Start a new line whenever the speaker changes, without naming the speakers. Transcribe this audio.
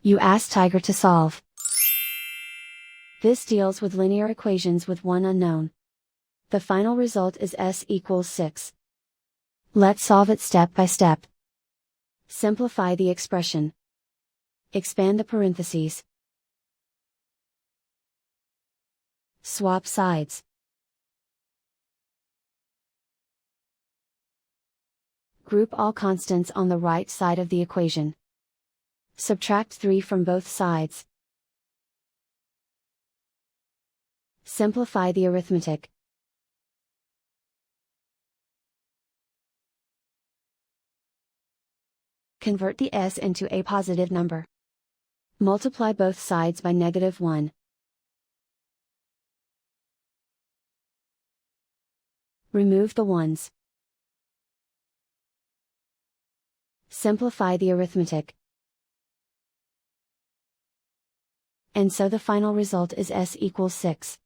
You ask Tiger to solve. This deals with linear equations with one unknown. The final result is s equals 6. Let's solve it step by step. Simplify the expression. Expand the parentheses. Swap sides. Group all constants on the right side of the equation. Subtract 3 from both sides. Simplify the arithmetic. Convert the s into a positive number. Multiply both sides by -1. Remove the ones. Simplify the arithmetic. And so the final result is s equals 6.